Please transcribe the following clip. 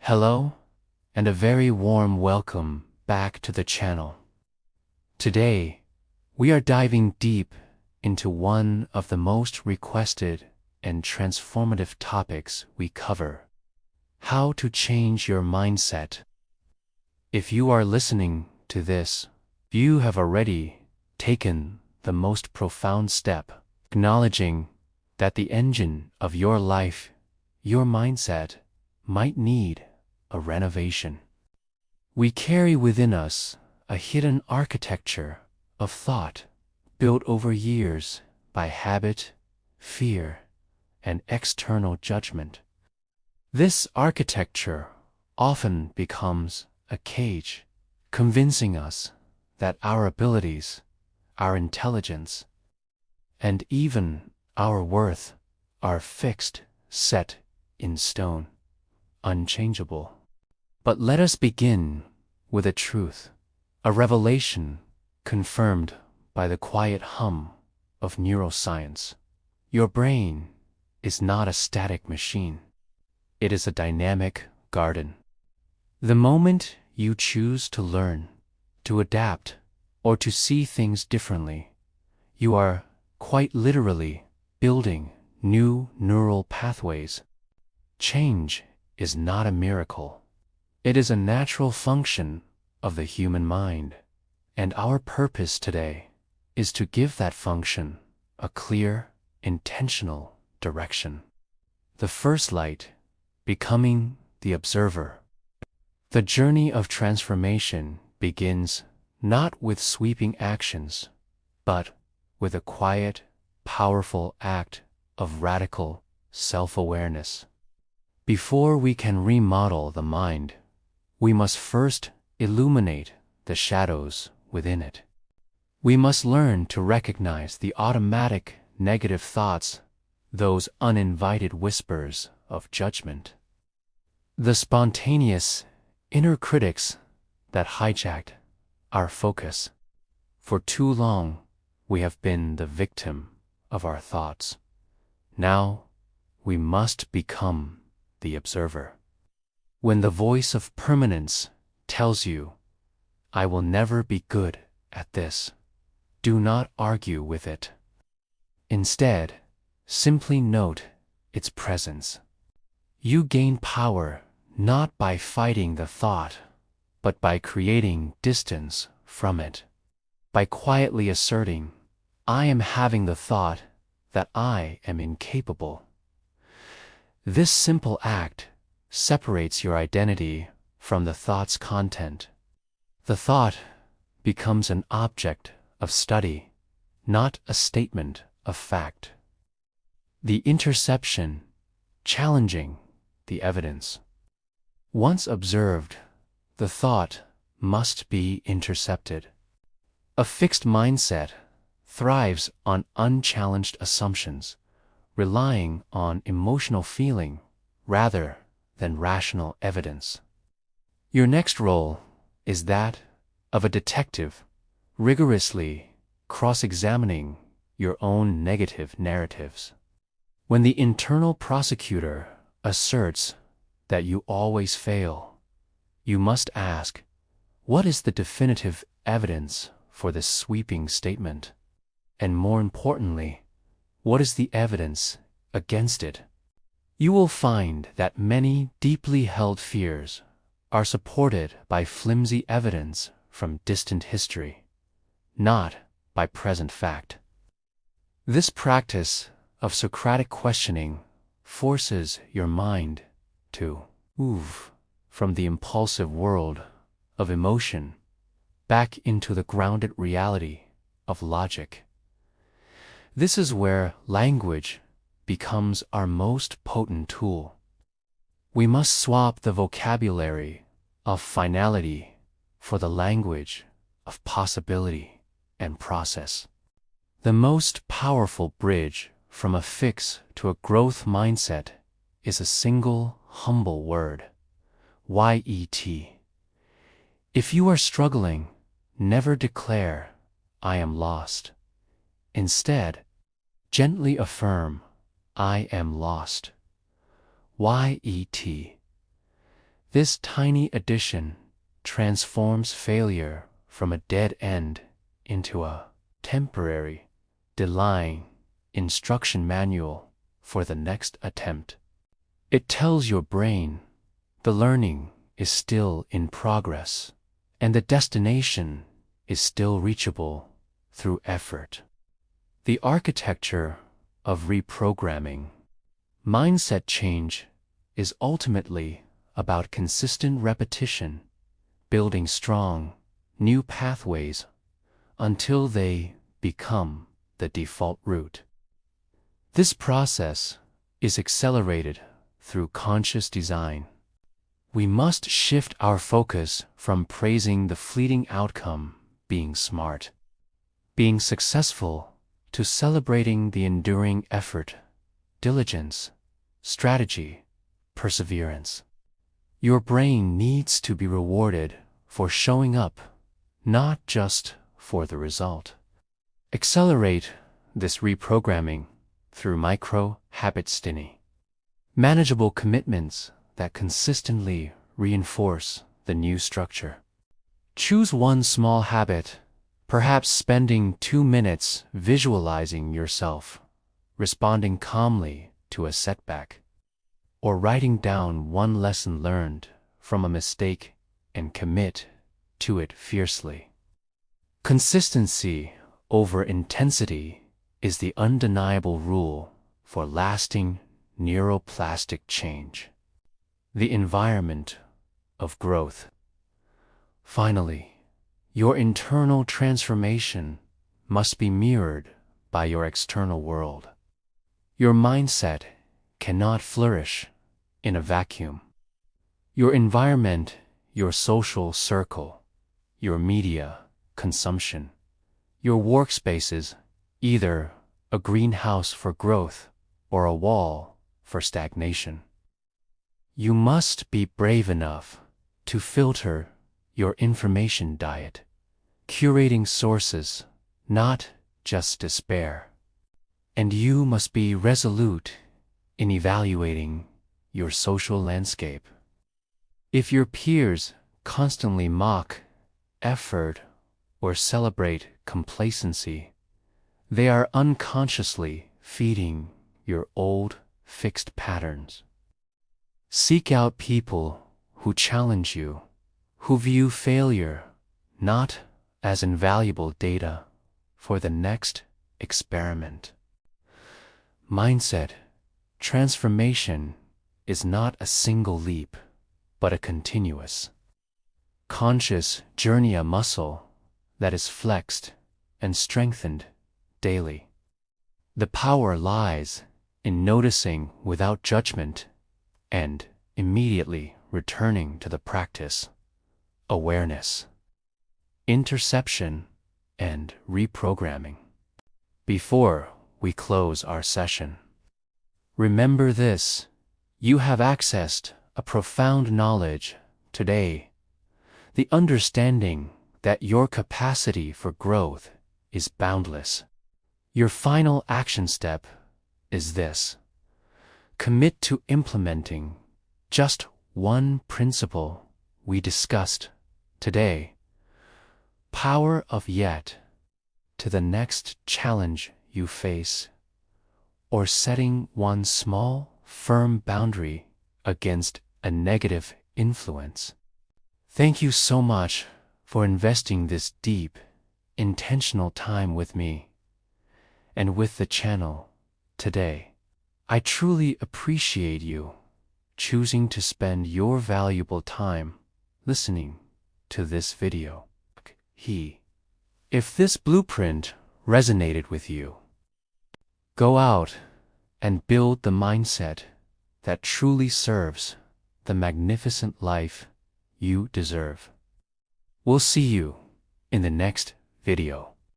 Hello, and a very warm welcome back to the channel. Today, we are diving deep into one of the most requested and transformative topics we cover: how to change your mindset. If you are listening to this, you have already taken the most profound step, acknowledging that the engine of your life, your mindset, might need a renovation. We carry within us a hidden architecture of thought built over years by habit, fear, and external judgment. This architecture often becomes a cage, convincing us that our abilities, our intelligence, and even our worth are fixed, set in stone, unchangeable. But let us begin with a truth, a revelation confirmed by the quiet hum of neuroscience. Your brain is not a static machine. It is a dynamic garden. The moment you choose to learn, to adapt, or to see things differently, you are quite literally building new neural pathways. Change is not a miracle. It is a natural function of the human mind, and our purpose today is to give that function a clear, intentional direction. The first light, becoming the observer. The journey of transformation begins not with sweeping actions, but with a quiet, powerful act of radical self-awareness. Before we can remodel the mind, we must first illuminate the shadows within it. We must learn to recognize the automatic negative thoughts, those uninvited whispers of judgment, the spontaneous inner critics that hijacked our focus. For too long, we have been the victim of our thoughts. Now, we must become the observer. When the voice of permanence tells you, "I will never be good at this," do not argue with it. Instead, simply note its presence. You gain power not by fighting the thought, but by creating distance from it. By quietly asserting, "I am having the thought that I am incapable." This simple act separates your identity from the thought's content. The thought becomes an object of study, not a statement of fact. The interception, challenging the evidence. Once observed, the thought must be intercepted. A fixed mindset thrives on unchallenged assumptions, relying on emotional feeling rather than rational evidence. Your next role is that of a detective, rigorously cross-examining your own negative narratives. When the internal prosecutor asserts that you always fail, you must ask, what is the definitive evidence for this sweeping statement? And more importantly, what is the evidence against it? You will find that many deeply held fears are supported by flimsy evidence from distant history, not by present fact. This practice of Socratic questioning forces your mind to move from the impulsive world of emotion back into the grounded reality of logic. This is where language becomes our most potent tool. We must swap the vocabulary of finality for the language of possibility and process. The most powerful bridge from a fix to a growth mindset is a single, humble word: YET. If you are struggling, never declare, "I am lost." Instead, gently affirm, "I am lost." YET. This tiny addition transforms failure from a dead end into a temporary, delaying instruction manual for the next attempt. It tells your brain the learning is still in progress and the destination is still reachable through effort. The architecture of reprogramming. Mindset change is ultimately about consistent repetition, building strong, new pathways until they become the default route. This process is accelerated through conscious design. We must shift our focus from praising the fleeting outcome, being smart, being successful, to celebrating the enduring effort, diligence, strategy, perseverance. Your brain needs to be rewarded for showing up, not just for the result. Accelerate this reprogramming through micro-habit-stinning. Manageable commitments that consistently reinforce the new structure. Choose one small habit, perhaps spending 2 minutes visualizing yourself, responding calmly to a setback, or writing down one lesson learned from a mistake and commit to it fiercely. Consistency over intensity is the undeniable rule for lasting neuroplastic change. The environment of growth. Finally, your internal transformation must be mirrored by your external world. Your mindset cannot flourish in a vacuum. Your environment, your social circle, your media consumption, your workspaces, either a greenhouse for growth or a wall for stagnation. You must be brave enough to filter your information diet, curating sources, not just despair. And you must be resolute in evaluating your social landscape. If your peers constantly mock effort or celebrate complacency, they are unconsciously feeding your old, fixed patterns. Seek out people who challenge you, who view failure not as invaluable data for the next experiment. Mindset transformation is not a single leap, but a continuous, conscious journey, a muscle that is flexed and strengthened daily. The power lies in noticing without judgment and immediately returning to the practice. Awareness, interception, and reprogramming. Before we close our session, remember this: you have accessed a profound knowledge today, the understanding that your capacity for growth is boundless. Your final action step is this: commit to implementing just one principle we discussed today. Power of yet to the next challenge you face, or setting one small, firm boundary against a negative influence. Thank you so much for investing this deep, intentional time with me and with the channel today. I truly appreciate you choosing to spend your valuable time listening to this video. If this blueprint resonated with you, go out and build the mindset that truly serves the magnificent life you deserve. We'll see you in the next video.